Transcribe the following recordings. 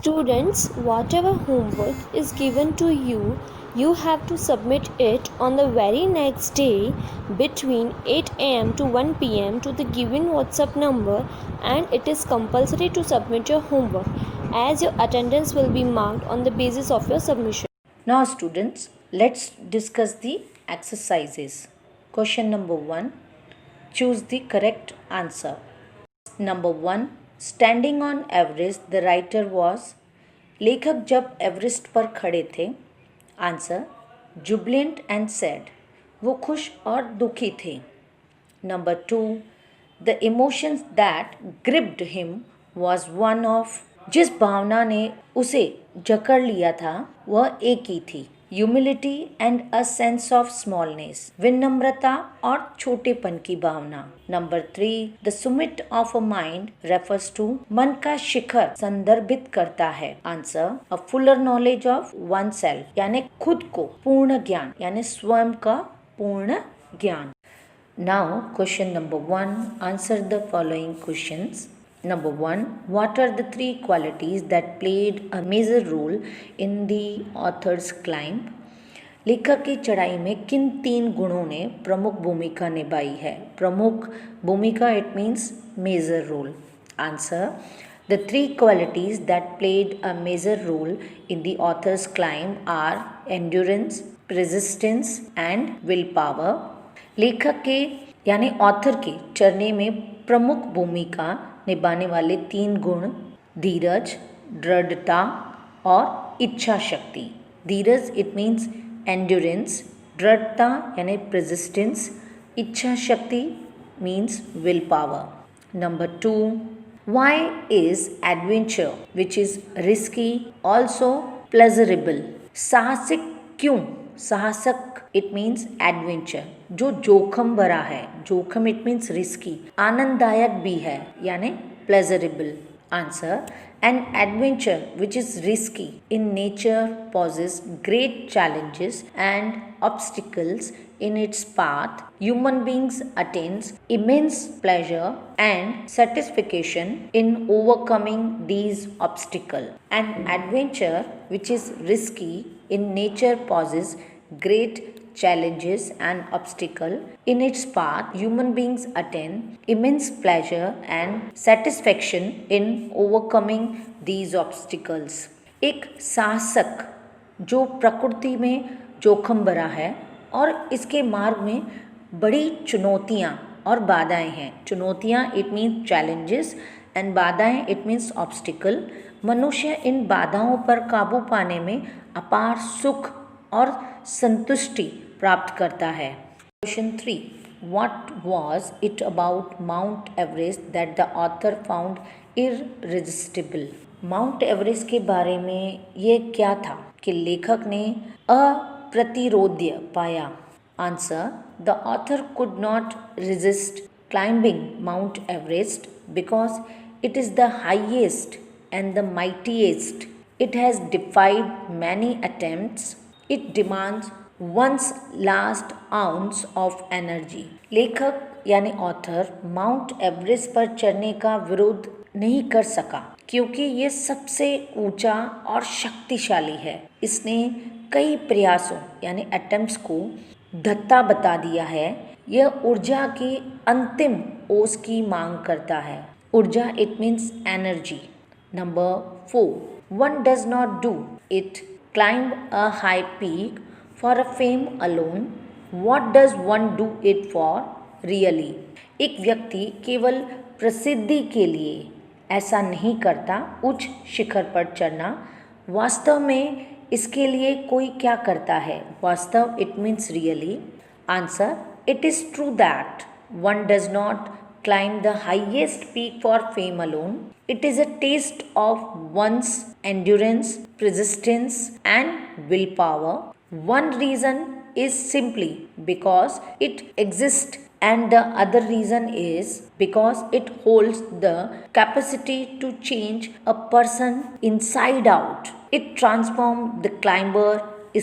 Students, whatever homework is given to you, you have to submit it on the very next day between 8 am to 1 pm to the given WhatsApp number, and it is compulsory to submit your homework as your attendance will be marked on the basis of your submission. Now students, let's discuss the exercises. Question number 1. Choose the correct answer. Number 1. Standing on Everest, the writer was. लेखक जब Everest पर खड़े थे. Answer. Jubilant and sad. वो खुश और दुखी थे. Number 2. The emotions that gripped him was one of. जिस भावना ने उसे जकड़ लिया था वह एक ही थी. Humility and a sense of smallness. विनम्रता और छोटेपन की भावना. Number 3. The summit of a mind refers to. मन का शिखर संदर्भित करता है. Answer. A fuller knowledge of oneself, यानी खुद को पूर्ण ज्ञान, यानी स्वयं का पूर्ण ज्ञान. Now question number 1. Answer the following questions. Number 1. What are the 3 qualities that played a major role in the author's climb? लेखक की चढ़ाई में किन 3 गुणों ने प्रमुख भूमिका निभाई है? प्रमुख भूमिका, it means major role. Answer. The 3 qualities that played a major role in the author's climb are endurance, persistence and willpower. लेखक के यानी ऑथर के चढ़ने में प्रमुख भूमिका निभाने वाले 3 गुण धीरज, दृढ़ता और इच्छा शक्ति. धीरज इट मीन्स एंड्योरेंस, दृढ़ता यानी परसिस्टेंस, इच्छा शक्ति means will power. Number 2. Why is adventure which is risky also pleasurable? साहसिक क्यों? साहसक इट मीन्स एडवेंचर, जो जोखम भरा है. जोखम इट मीन्स रिस्की. आनंददायक भी है यानी pleasurable. Answer. An adventure which is risky in nature poses great challenges and obstacles in its path. Human beings attains immense pleasure and satisfaction in overcoming these obstacles. An adventure which is risky in nature poses great challenges and obstacle in its path. Human beings attain immense pleasure and satisfaction in overcoming these obstacles. एक साहसक जो प्रकृति में जोखम भरा है और इसके मार्ग में बड़ी चुनौतियाँ और बाधाएं हैं. चुनौतियाँ इट मीन्स चैलेंजेस एंड बाधाएं इट मीन्स ऑब्स्टिकल. मनुष्य इन बाधाओं पर काबू पाने में अपार सुख और संतुष्टि प्राप्त करता है. Question 3. What was it about Mount Everest that the author found irresistible? Mount Everest के बारे में ये क्या था कि लेखक ने अप्रतिरोध्य पाया? Answer. The author could not resist climbing Mount Everest because it is the highest and the mightiest. It has defied many attempts. It demands one's last ounce of energy. लेखक यानी ऑथर माउंट एवरेस्ट पर चढ़ने का विरोध नहीं कर सका क्योंकि ये सबसे ऊंचा और शक्तिशाली है. इसने कई प्रयासों यानी अटेम्प्ट्स को धत्ता बता दिया है. यह ऊर्जा की अंतिम ओस की मांग करता है. ऊर्जा it means energy. Number 4. One does not do it climb a high peak for a fame alone. What does one do it for really? एक व्यक्ति केवल प्रसिद्धि के लिए ऐसा नहीं करता उच्च शिखर पर चढ़ना. वास्तव में इसके लिए कोई क्या करता है? वास्तव it means really. Answer. It is true that one does not climb the highest peak for fame alone. It is a taste of one's endurance, persistence and willpower. One reason is simply because it exists and the other reason is because it holds the capacity to change a person inside out. It transforms the climber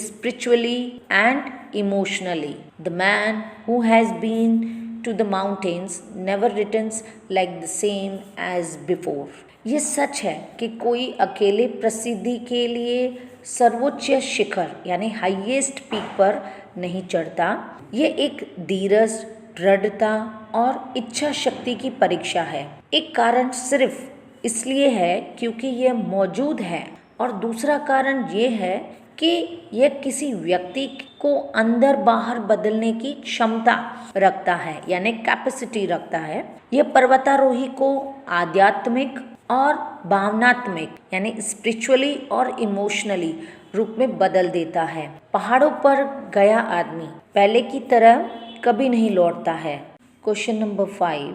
spiritually and emotionally. The man who has been to the mountains never returns like the same as before. ये सच है कि कोई अकेले प्रसिद्धि के लिए सर्वोच्च शिखर यानी हाईएस्ट पीक पर नहीं चढ़ता। ये एक धीरज, दृढ़ता और इच्छा शक्ति की परीक्षा है। एक कारण सिर्फ इसलिए है क्योंकि यह मौजूद है और दूसरा कारण ये है कि यह किसी व्यक्ति को अंदर बाहर बदलने की क्षमता रखता है यानी कैपेसिटी रखता है। यह पर्वतारोही को आध्यात्मिक और भावनात्मक यानी स्पिरिचुअली और इमोशनली रूप में बदल देता है। पहाड़ों पर गया आदमी पहले की तरह कभी नहीं लौटता है। Question number 5,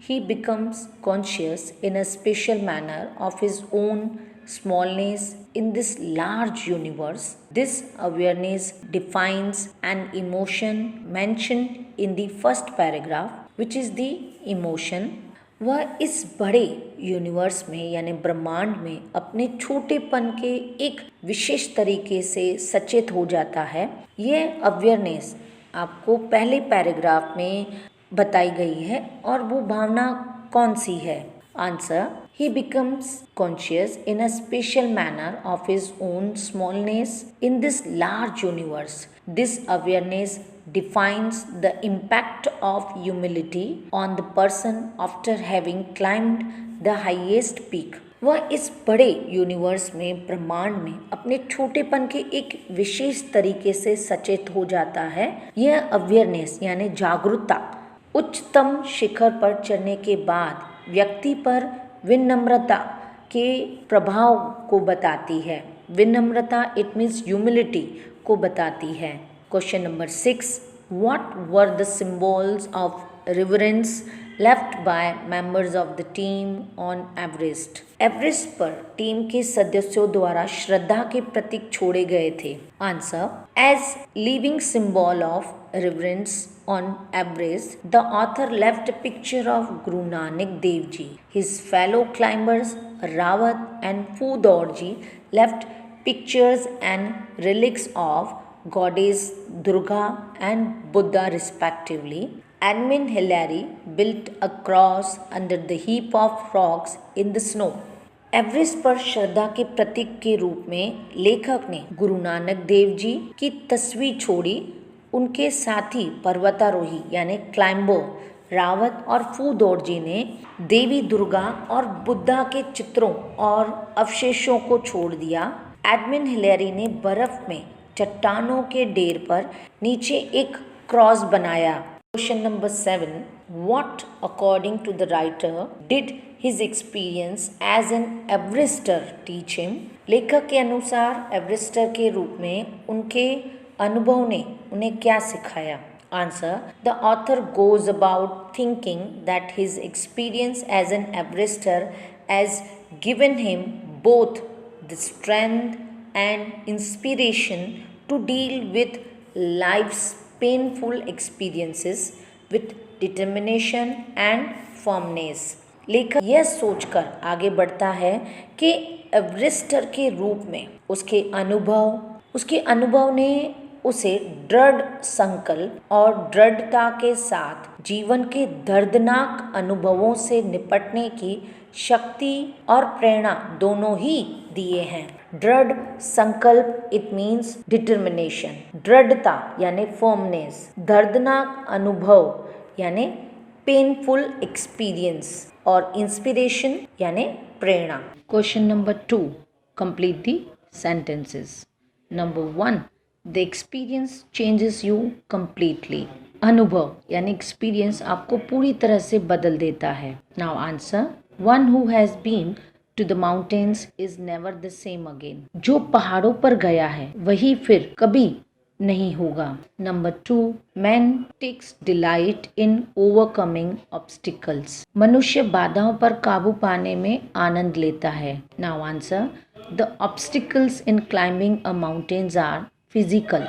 he becomes conscious in a special manner of his own smallness in this large universe. This awareness defines an emotion mentioned in the first paragraph, which is the emotion. वह इस बड़े universe में यानी ब्रह्मांड में अपने छोटेपन के एक विशेष तरीके से सचेत हो जाता है। यह अवेयरनेस आपको पहले पैराग्राफ में बताई गई है और वो भावना कौन सी है? Answer, he becomes conscious in a special manner of his own smallness in this large universe. This awareness defines the impact of humility on the person after having climbed the highest peak. वह इस बड़े universe में ब्रह्मांड में अपने छोटेपन के एक विशेष तरीके से सचेत हो जाता है। यह अवेयरनेस यानी जागरूकता उच्चतम शिखर पर चढ़ने के बाद व्यक्ति पर विनम्रता के प्रभाव को बताती है। विनम्रता इट मीन्स ह्यूमिलिटी को बताती है। Question number 6, what were the symbols of reverence left by members of the team on Everest? Everest पर टीम के सदस्यों द्वारा श्रद्धा के प्रतीक छोड़े गए थे। Answer, as living symbol of reverence on Everest, the author left a picture of Guru Nanak Dev Ji. His fellow climbers Rawat and Phudor Ji left pictures and relics of goddess Durga and Buddha respectively. Edmund Hillary built a cross under the heap of rocks in the snow. Everest पर श्रद्धा के प्रतीक के रूप में लेखक ने गुरु नानक देव जी की तस्वीर छोड़ी। उनके साथी पर्वतारोही यानी क्लाइंबर रावत और फूदौर जी ने देवी दुर्गा और बुद्धा के चित्रों और अवशेषों को छोड़ दिया। एडमिन हिलेरी ने बर्फ में चट्टानों के ढेर पर नीचे एक क्रॉस बनाया। Question number 7, what according to the writer did his experience as an Everester teach him? लेखक के अनुसार एवरेस्टर के रूप में उनके अनुभव ने उन्हें क्या सिखाया? Answer, the author goes about thinking that his experience as an Everester has given him both the strength and inspiration to deal with life's painful experiences with determination and firmness. लेखक यह सोचकर आगे बढ़ता है कि एवरेस्टर के रूप में उसके अनुभव ने उसे दृढ़ संकल्प और दृढ़ता के साथ जीवन के दर्दनाक अनुभवों से निपटने की शक्ति और प्रेरणा दोनों ही दिए हैं। दृढ़ संकल्प इट मीन्स डिटर्मिनेशन, दृढ़ता यानी फर्मनेस, दर्दनाक अनुभव यानी पेनफुल एक्सपीरियंस और इंस्पिरेशन यानी प्रेरणा। Question number 2, complete the sentences. Number 1, the experience changes you completely. अनुभव यानी एक्सपीरियंस आपको पूरी तरह से बदल देता है। Now answer, one who has been to the mountains is never the same again. जो पहाड़ों पर गया है वही फिर कभी नहीं होगा। Number 2, man takes delight in overcoming obstacles. मनुष्य बाधाओं पर काबू पाने में आनंद लेता है। Now answer, the obstacles in climbing a mountains are physical.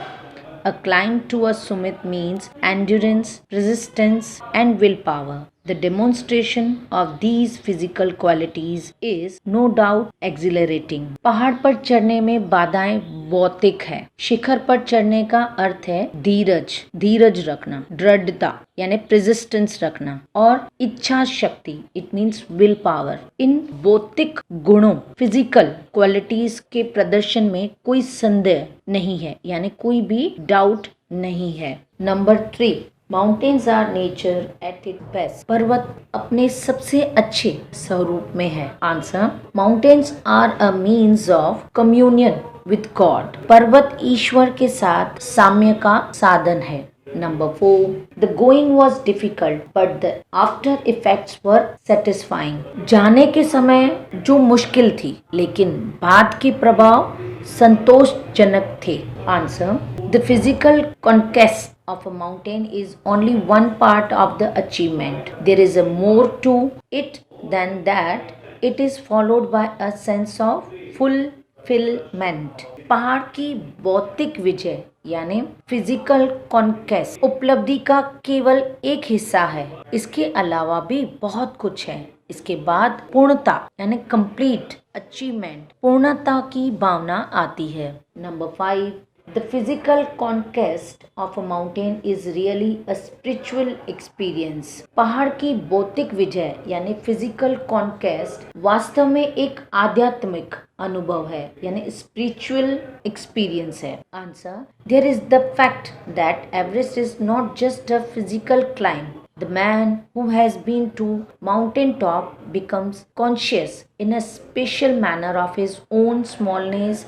A climb to a summit means endurance, resistance and willpower. The demonstration of these physical qualities is no doubt exhilarating. पहाड़ पर चढ़ने में बाधाएं भौतिक है। शिखर पर चढ़ने का अर्थ है धीरज रखना, दृढ़ता यानी प्रेसिस्टेंस रखना और इच्छा शक्ति, इट मीन्स विल पावर। इन भौतिक गुणों फिजिकल क्वालिटीज के प्रदर्शन में कोई संदेह नहीं है, यानी कोई भी डाउट नहीं है। Number 3, mountains are nature at its best. पर्वत अपने सबसे अच्छे स्वरूप में है। Answer, mountains are a means of communion with God. पर्वत ईश्वर के साथ साम्य का साधन है। Number 4, the going was difficult but the after effects were satisfying. जाने के समय जो मुश्किल थी लेकिन बाद के प्रभाव संतोषजनक थे। Answer, the physical conquest of a mountain is only one part of the achievement. There is a more to it than that. It is followed by a sense of fulfillment. पहाड़ की भौतिक विजय यानी फिजिकल कॉन्क्वेस्ट उपलब्धि का केवल एक हिस्सा है। इसके अलावा भी बहुत कुछ है। इसके बाद पूर्णता यानी कंप्लीट अचीवमेंट, पूर्णता की भावना आती है। Number 5, the physical conquest of a mountain is really a spiritual experience. पहाड़ की भौतिक विजय यानी फिजिकल कॉन्क्वेस्ट वास्तव में एक आध्यात्मिक अनुभव है, यानी स्पिरिचुअल एक्सपीरियंस है। Answer, there is the fact that Everest is not just a physical climb. The man who has been to mountain top becomes conscious in a special manner of his own smallness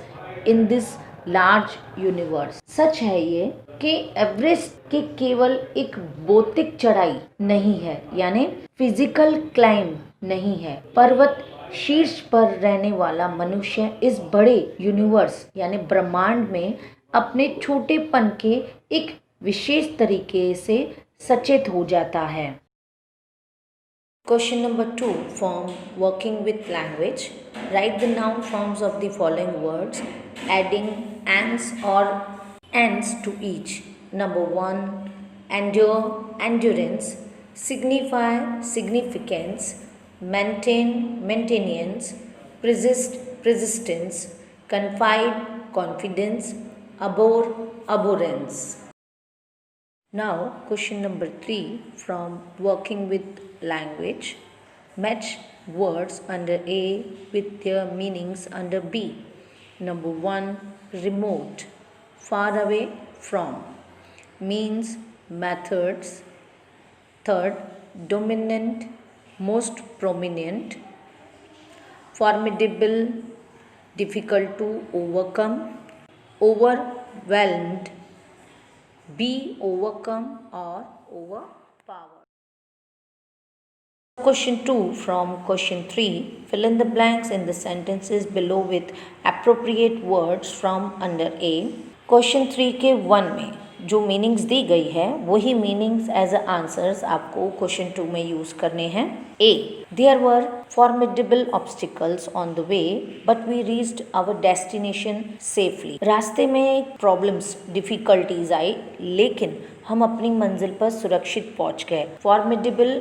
in this large universe. सच है ये कि Everest के केवल एक भौतिक चढ़ाई नहीं है, यानी फिजिकल क्लाइंब नहीं है। पर्वत शीर्ष पर रहने वाला मनुष्य इस बड़े यूनिवर्स यानी ब्रह्मांड में अपने छोटेपन के एक विशेष तरीके से सचेत हो जाता है। Question number 2 from working with language. Write the noun forms of the following words, adding ans or ends to each. Number 1, endure, endurance, signify, significance, maintain, maintenance, persist, persistence, confide, confidence, abhor, abhorrence. Now question number 3 from working with language. Match words under A with their meanings under B. Number 1, remote, far away from, means methods. Third, dominant, most prominent. Formidable, difficult to overcome. Overwhelmed, be overcome or overpowered. Question 2 from question 3. Fill in the blanks in the sentences below with appropriate words from under A. Question 3 के 1 में जो meanings दी गई है वही meanings as a answers आपको question 2 में use करने हैं। A. There were formidable obstacles on the way, but we reached our destination safely. रास्ते में प्रॉब्लम्स, डिफिकल्टीज आई, लेकिन हम अपनी मंजिल पर सुरक्षित पहुंच गए। Formidable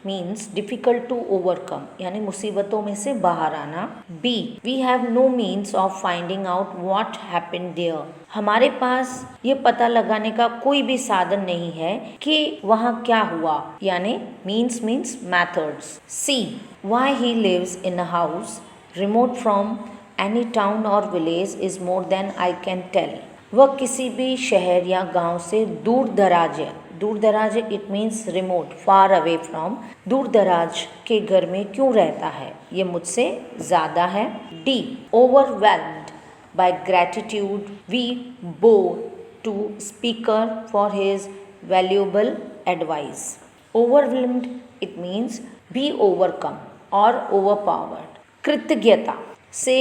means difficult to overcome, यानी मुसीबतों में से बाहर आना। B. We have no means of finding out what happened there. हमारे पास ये पता लगाने का कोई भी साधन नहीं है कि वहाँ क्या हुआ, यानी means methods. C. Why he lives in a house remote from any town or village is more than I can tell. वह किसी भी शहर या गांव से दूर दराज है। दूर दराज it means remote, far away from. दूर दराज के घर में क्यों रहता है, ये मुझसे ज़्यादा है। D. Overwhelmed by gratitude we bow to speaker for his valuable advice. Overwhelmed it means be overcome और ओवरपावर्ड। कृतज्ञता से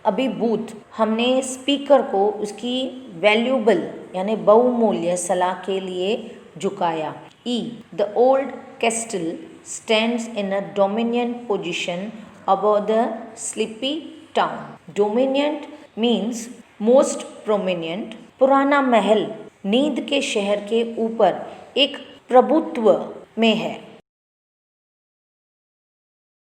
अभिभूत हमने स्पीकर को उसकी वैल्यूएबल यानी बहुमूल्य सलाह के लिए झुकाया। E. The old castle stands in a dominant position above the sleepy town. Dominant means most prominent. पुराना महल नींद के शहर के ऊपर एक प्रभुत्व में है।